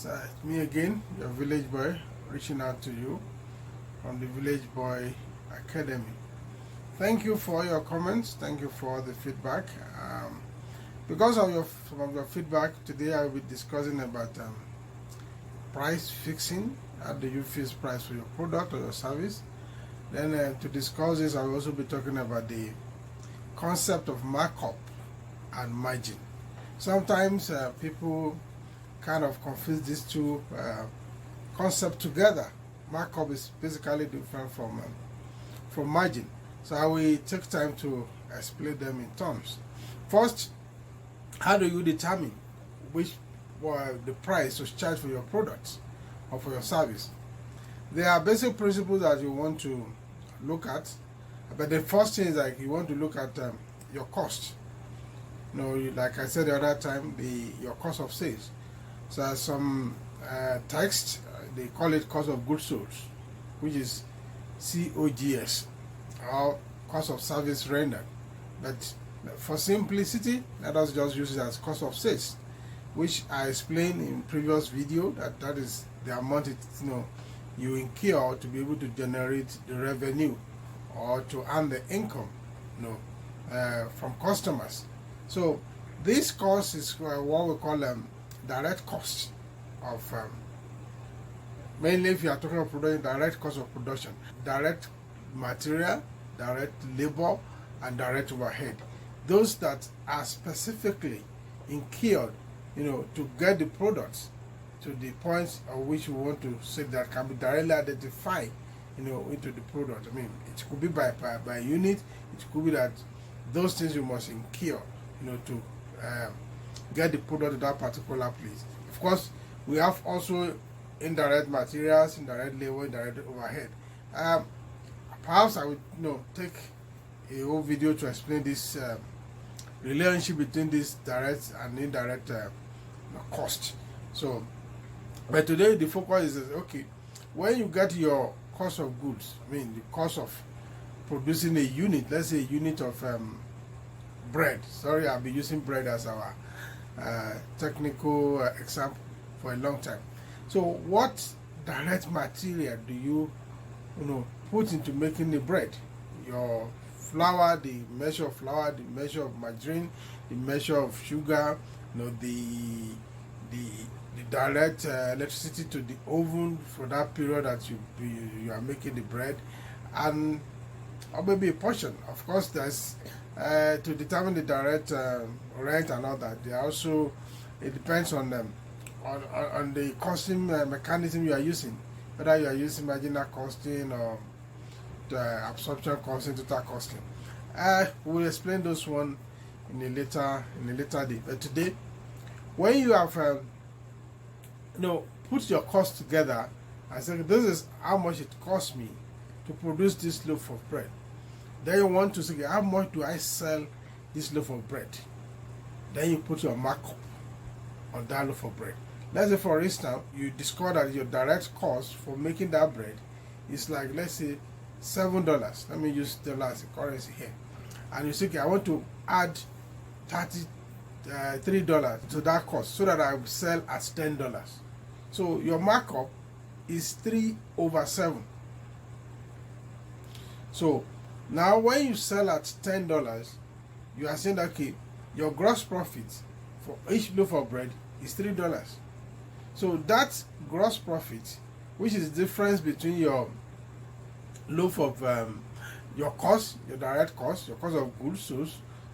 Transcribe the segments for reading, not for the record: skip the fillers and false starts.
It's me again, your village boy, reaching out to you from the Village Boy Academy. Thank you for your comments. Thank you for the feedback. Because of your feedback, today I will be discussing about price fixing. How do you fix price for your product or your service? Then to discuss this, I will also be talking about the concept of markup and margin. Sometimes people kind of confuse these two concepts together. Markup is basically different from margin. So I will take time to explain them in terms. First, how do you determine the price to charge for your products or for your service? There are basic principles that you want to look at, but the first thing is like you want to look at your cost. Like I said the other time, your cost of sales. So some text, they call it cost of goods sold, which is COGS, or cost of service rendered. But for simplicity, let us just use it as cost of sales, which I explained in previous video that is the amount you incur to be able to generate the revenue or to earn the income from customers. So this cost is what we call direct cost of mainly if you are talking about production, direct cost of production, direct material, direct labor, and direct overhead. Those that are specifically incurred, to get the products to the point of which we want to say that can be directly identified, into the product. I mean, it could be by unit. It could be that those things you must incur, to get the product to that particular place. Of course, we have also indirect materials, indirect labor, indirect overhead. Perhaps I would take a whole video to explain this relationship between this direct and indirect cost. So, but today the focus is okay. When you get your cost of goods, I mean the cost of producing a unit, let's say a unit of bread. Sorry, I've been using bread as our technical example for a long time. So what direct material do you put into making the bread? Your flour, the measure of flour, the measure of margarine, the measure of sugar, the direct electricity to the oven for that period that you are making the bread, and or maybe a portion. Of course, there's to determine the direct rent and all that. They also, it depends on them on the costing mechanism you are using, whether you are using marginal costing or the absorption costing, total costing. We'll explain those one in a later day. But today, when you have put your cost together and say this is how much it costs me to produce this loaf of bread, then you want to say how much do I sell this loaf of bread? Then you put your markup on that loaf of bread. Let's say for instance you discover that your direct cost for making that bread is like, let's say, $7. Let me use dollars as a currency here. And you say, okay, I want to add $33 to that cost so that I will sell at $10. So your markup is 3/7. So now when you sell at $10, you are saying that, okay, your gross profit for each loaf of bread is $3. So that gross profit, which is the difference between your loaf of your cost, your direct cost, your cost of goods sold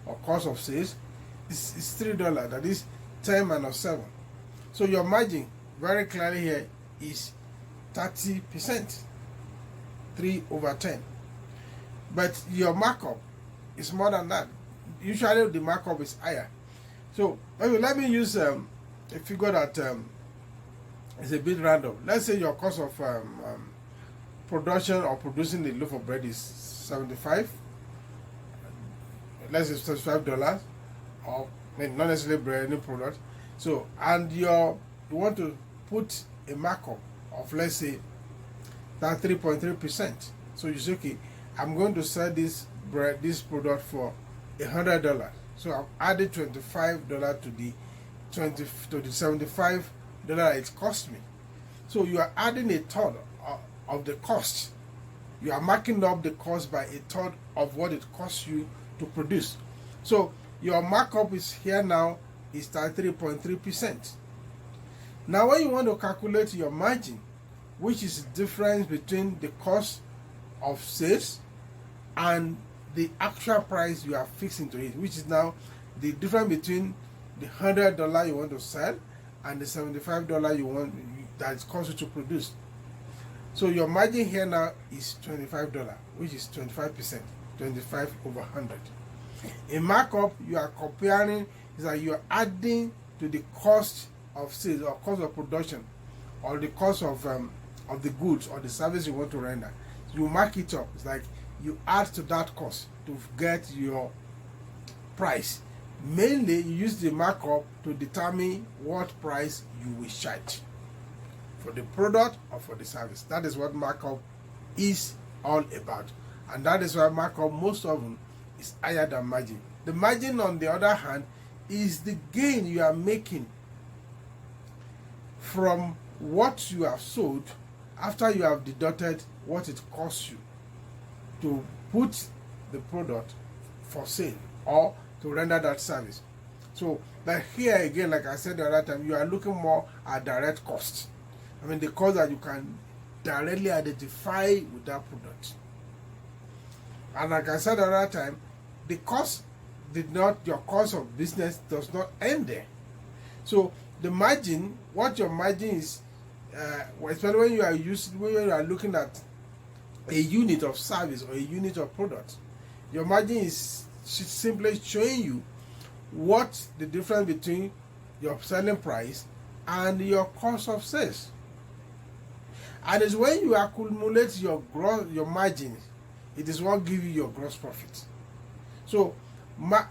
or cost of sales, is $3. That is 10 minus 7. So your margin very clearly here is 30%, 3/10. But your markup is more than that. Usually the markup is higher. So let me use a figure that is a bit random. Let's say your cost of production or producing the loaf of bread is 75. Let's say $75, or not necessarily bread, any product. So and you want to put a markup of, let's say, that 3.3%. So you say, okay, I'm going to sell this product for $100. So I've added $25 to the 75 that it cost me. So you are adding a third of the cost. You are marking up the cost by a third of what it costs you to produce. So your markup is here now is 33.3%. Now when you want to calculate your margin, which is the difference between the cost of sales and the actual price you are fixing to it, which is now the difference between the $100 you want to sell and the $75 you want that it costs you to produce. So your margin here now is $25, which is 25%, 25 over 100. In markup, you are comparing, is that you are adding to the cost of sales or cost of production or the cost of the goods or the service you want to render. You mark it up. It's like you add to that cost to get your price. Mainly, you use the markup to determine what price you will charge for the product or for the service. That is what markup is all about. And that is why markup most often is higher than margin. The margin, on the other hand, is the gain you are making from what you have sold after you have deducted what it costs you to put the product for sale or to render that service. So, but here again, like I said the other time, you are looking more at direct costs. I mean, the cost that you can directly identify with that product. And like I said the other time, the cost your cost of business does not end there. So the margin, what your margin is, especially when you are looking at a unit of service or a unit of product, your margin is simply showing you what the difference between your selling price and your cost of sales. And it's when you accumulate your margin, it is what gives you your gross profit. So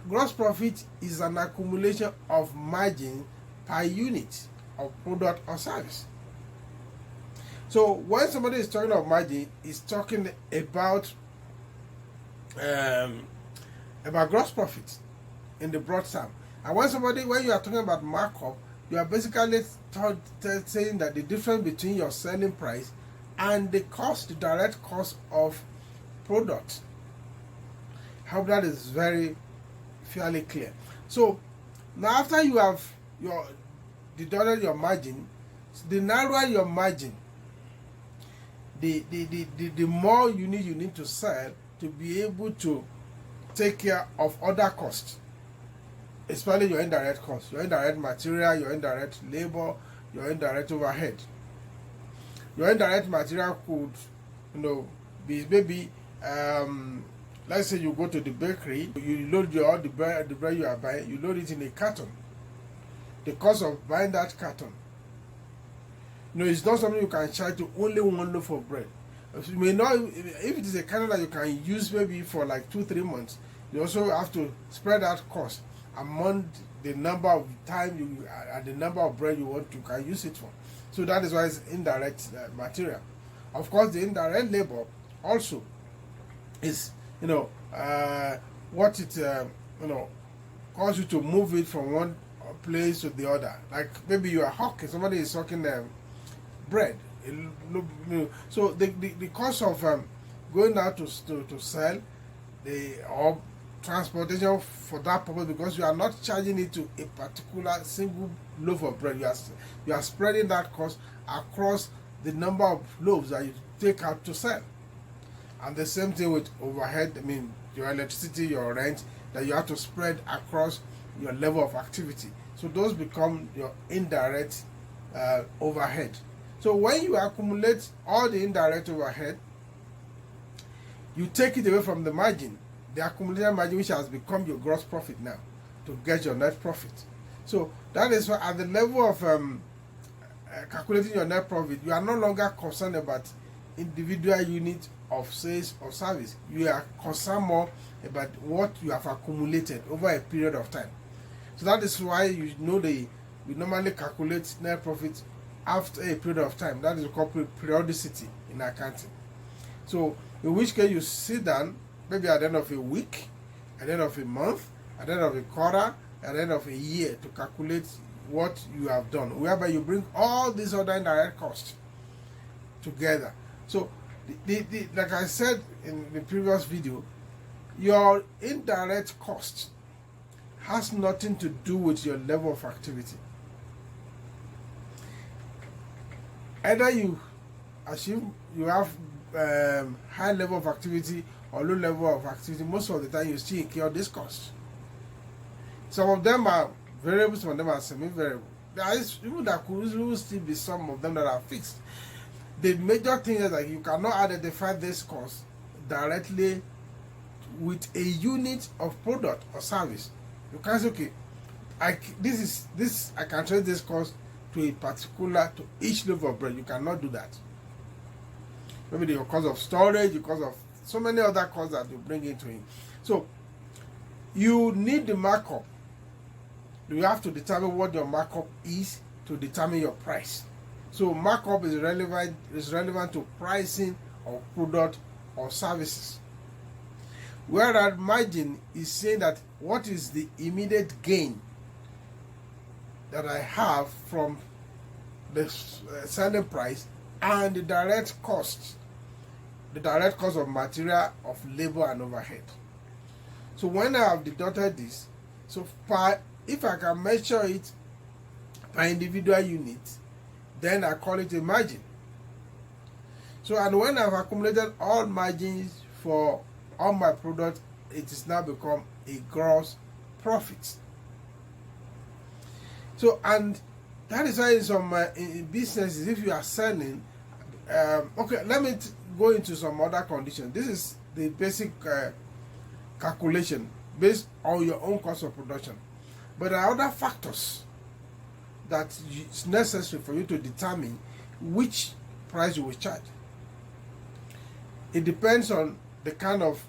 gross profit is an accumulation of margin per unit of product or service. So when somebody is talking about margin, he's talking about gross profit in the broad term. And when you are talking about markup, you are basically saying that the difference between your selling price and the direct cost of product. I hope that is very fairly clear. So now after you have deducted your margin, the narrower your margin, the more you need to sell to be able to take care of other costs, especially your indirect costs, your indirect material, your indirect labor, your indirect overhead. Your indirect material could, be maybe, let's say you go to the bakery, you load all the bread you are buying, you load it in a carton. The cost of buying that carton, it's not something you can charge to only one loaf of bread. You may not, if it is a carton that you can use maybe for like 2-3 months, you also have to spread that cost among the number of time and the number of bread you can use it for. So that is why it's indirect material. Of course, the indirect labor also is what it costs you to move it from one place to the other. Like maybe you are hawking, somebody is hawking bread. So the cost of going out to sell or transportation for that purpose, because you are not charging it to a particular single loaf of bread. You are spreading that cost across the number of loaves that you take out to sell. And the same thing with overhead, your electricity, your rent, that you have to spread across your level of activity. So those become your indirect overhead. So when you accumulate all the indirect overhead, you take it away from the margin, the accumulated margin, which has become your gross profit now, to get your net profit. So that is why at the level of calculating your net profit, you are no longer concerned about individual units of sales or service. You are concerned more about what you have accumulated over a period of time. So that is why we normally calculate net profit after a period of time. That is called periodicity in accounting. So in which case you sit down maybe at the end of a week, at the end of a month, at the end of a quarter, at the end of a year to calculate what you have done, whereby you bring all these other indirect costs together. So, like I said in the previous video, your indirect cost has nothing to do with your level of activity. Either you assume you have high level of activity or low level of activity, most of the time you still incur this cost. Some of them are variable, some of them are semi-variable. There is even that could still be some of them that are fixed. The major thing is that you cannot identify this cost directly with a unit of product or service. You can't say, okay, I can trace this cost to a particular, to each loaf of bread. You cannot do that. Maybe the cost of storage, because of so many other costs that you bring into it. So you need the markup. You have to determine what your markup is to determine your price. So markup is relevant to pricing of product or services. Whereas margin is saying that what is the immediate gain that I have from the selling price and the direct cost of material, of labor and overhead. So when I have deducted this, so if I can measure it per individual unit, then I call it a margin. So, and when I've accumulated all margins for all my products, it is now become a gross profit. So, and that is why in some in businesses, if you are selling, okay, let me go into some other conditions. This is the basic calculation based on your own cost of production. But there are other factors that it's necessary for you to determine which price you will charge. It depends on the kind of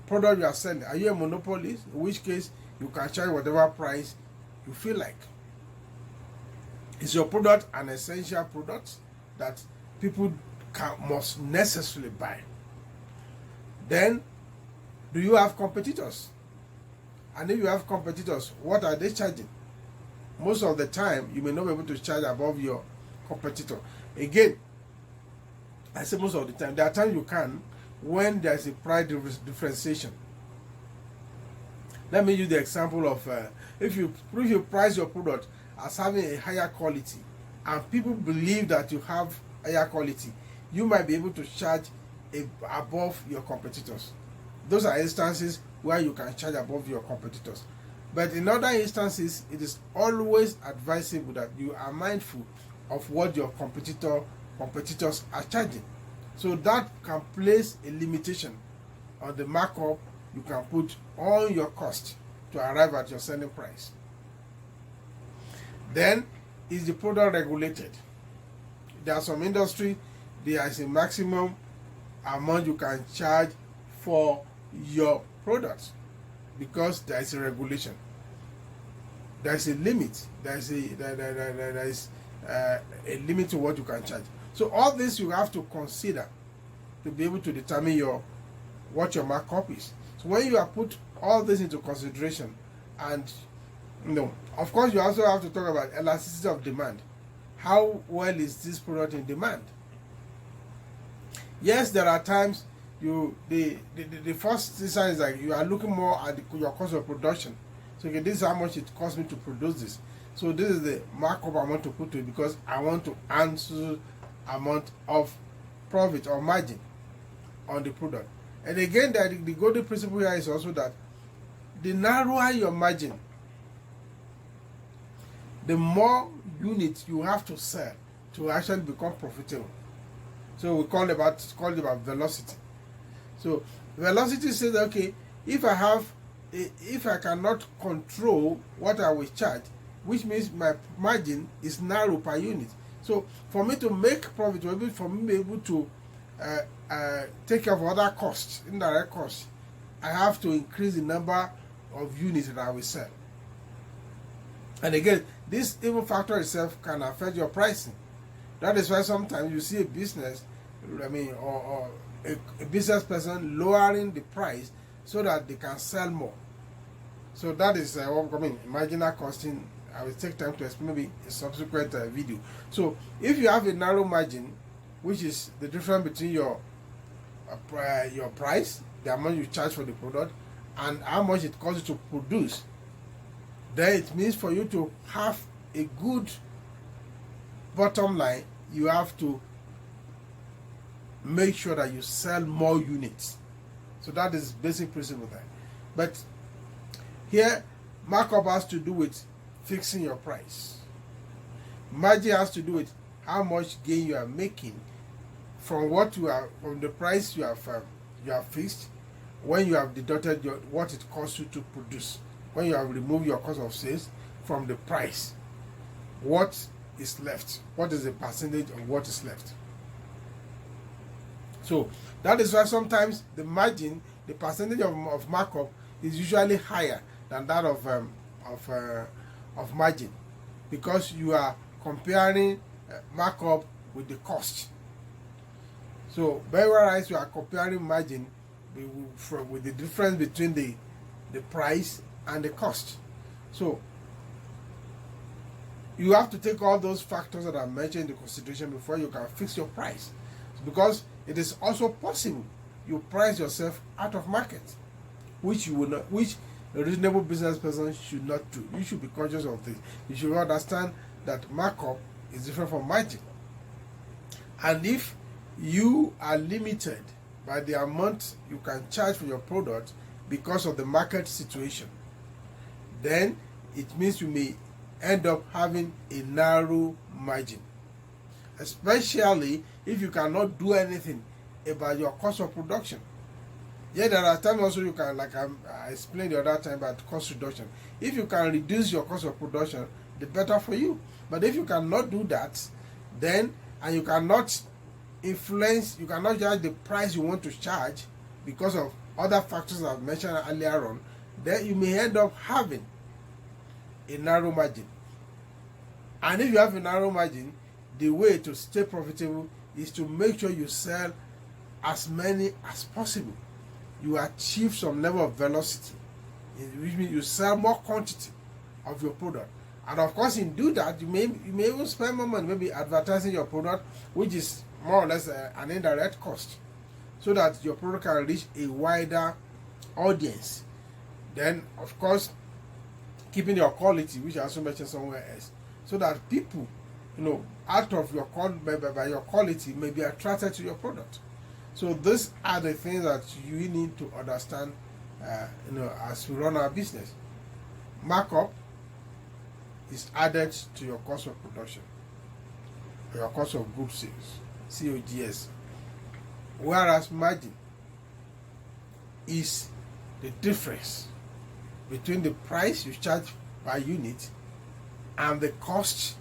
product you are selling. Are you a monopolist? In which case, you can charge whatever price you feel like. Is your product an essential product that people must necessarily buy? Then, do you have competitors? And if you have competitors, what are they charging? Most of the time, you may not be able to charge above your competitor. Again, I say most of the time. There are times you can when there is a price differentiation. Let me use the example of if you price your product as having a higher quality and people believe that you have higher quality, you might be able to charge above your competitors. Those are instances where you can charge above your competitors. But in other instances, it is always advisable that you are mindful of what your competitors are charging. So that can place a limitation on the markup you can put on your cost to arrive at your selling price. Then, is the product regulated? There are some industry, there is a maximum amount you can charge for your products because there is a regulation. There is a limit. There is a limit to what you can charge. So all this you have to consider to be able to determine what your markup is. So when you have put all this into consideration, and of course you also have to talk about elasticity of demand. How well is this product in demand? Yes, there are times the first instance is like you are looking more at your cost of production. So okay, this is how much it costs me to produce this. So this is the markup I want to put to it because I want to answer amount of profit or margin on the product. And again, the golden principle here is also that the narrower your margin, the more units you have to sell to actually become profitable. So we call it about velocity. So velocity says, okay, if I cannot control what I will charge, which means my margin is narrow per unit. So for me to make profit, or for me to be able to take care of other costs, indirect costs, I have to increase the number of units that I will sell. And again, this even factor itself can affect your pricing. That is why sometimes you see a business, or a business person lowering the price so that they can sell more. So that is what marginal costing I will take time to explain maybe a subsequent video. So if you have a narrow margin, which is the difference between your price, the amount you charge for the product, and how much it costs you to produce, then it means for you to have a good bottom line, you have to make sure that you sell more units. So that is basic principle there. But here, markup has to do with fixing your price. Margin has to do with how much gain you are making from from the price you have fixed, when you have deducted what it costs you to produce, when you have removed your cost of sales from the price, what is left? What is the percentage of what is left? So that is why sometimes the margin, the percentage of markup is usually higher than that of margin, because you are comparing markup with the cost. So whereas you are comparing margin with the difference between the price and the cost. So you have to take all those factors that I mentioned into consideration before you can fix your price, because it is also possible you price yourself out of market, which a reasonable business person should not do. You should be conscious of this. You should understand that markup is different from margin. And if you are limited by the amount you can charge for your product because of the market situation, then it means you may end up having a narrow margin, especially if you cannot do anything about your cost of production. Yeah, there are times also you can, like I explained the other time about cost reduction. If you can reduce your cost of production, the better for you. But if you cannot do that, then, and you cannot influence, you cannot judge the price you want to charge because of other factors I've mentioned earlier on, then you may end up having a narrow margin. And if you have a narrow margin, the way to stay profitable is to make sure you sell as many as possible. You achieve some level of velocity, which means you sell more quantity of your product. And of course, in do that, you may even spend more money, maybe advertising your product, which is more or less an indirect cost, so that your product can reach a wider audience. Then, of course, keeping your quality, which I also mentioned somewhere else, so that people, out of your by your quality, may be attracted to your product. So these are the things that you need to understand, as we run our business. Markup is added to your cost of production, or your cost of goods sales, COGS. Whereas margin is the difference between the price you charge per unit and the cost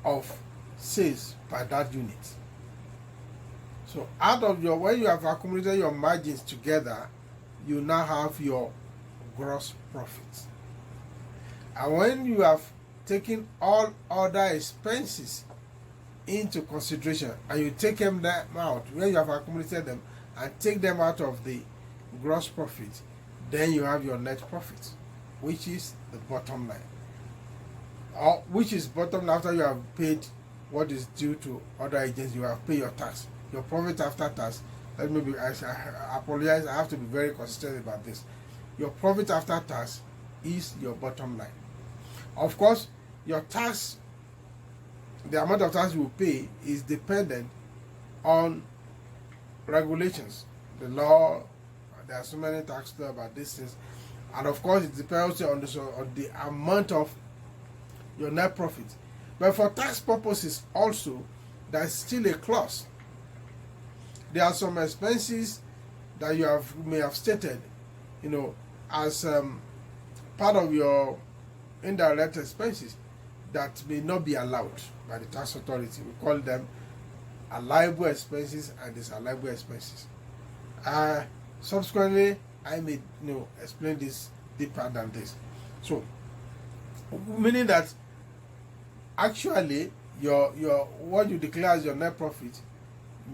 of sales per that unit. So when you have accumulated your margins together, you now have your gross profit. And when you have taken all other expenses into consideration and you take them out, when you have accumulated them and take them out of the gross profit, then you have your net profit, which is the bottom line. Or which is bottom line after you have paid what is due to other agents, you have paid your tax. Your profit after tax, I apologize, I have to be very consistent about this. Your profit after tax is your bottom line. Of course, your tax, the amount of tax you will pay is dependent on regulations, the law. There are so many tax laws about these things, and of course it depends on the amount of your net profit. But for tax purposes also, there is still a clause. There are some expenses that you may have stated, as part of your indirect expenses that may not be allowed by the tax authority. We call them allowable expenses and disallowable expenses. Subsequently, I may explain this deeper than this. So, meaning that actually your what you declare as your net profit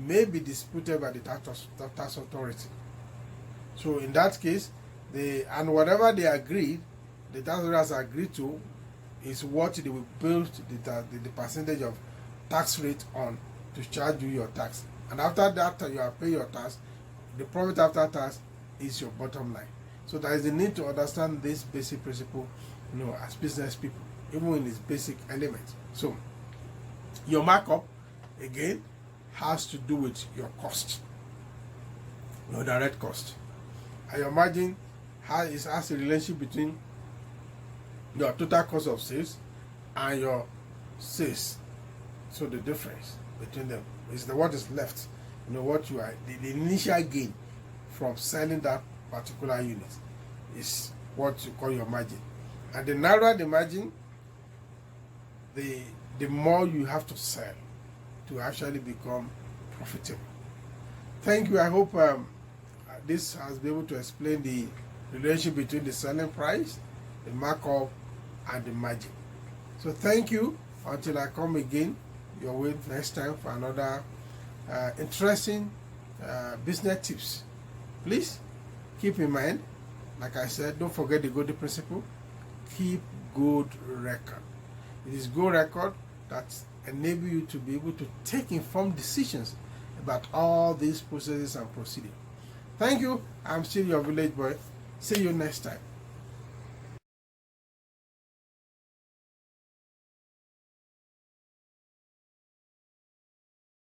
may be disputed by the tax authority. So in that case, and whatever they agreed, the tax authority has agreed to, is what they will build the percentage of tax rate on to charge you your tax. And after that, you are paying your tax. The profit after tax is your bottom line. So there is a need to understand this basic principle, as business people, even in its basic elements. So your markup, again, has to do with your cost, your direct cost. And your margin has a relationship between your total cost of sales and your sales. So the difference between them is what is left. What you are, the initial gain from selling that particular unit is what you call your margin. And the narrower the margin, the more you have to sell to actually become profitable. Thank you. I hope this has been able to explain the relationship between the selling price, the markup, and the margin. So thank you. Until I come again your way next time for another interesting business tips. Please keep in mind, like I said, don't forget the golden principle. Keep good record. It is good record that enable you to be able to take informed decisions about all these processes and procedures. Thank you. I'm still your village boy. See you next time.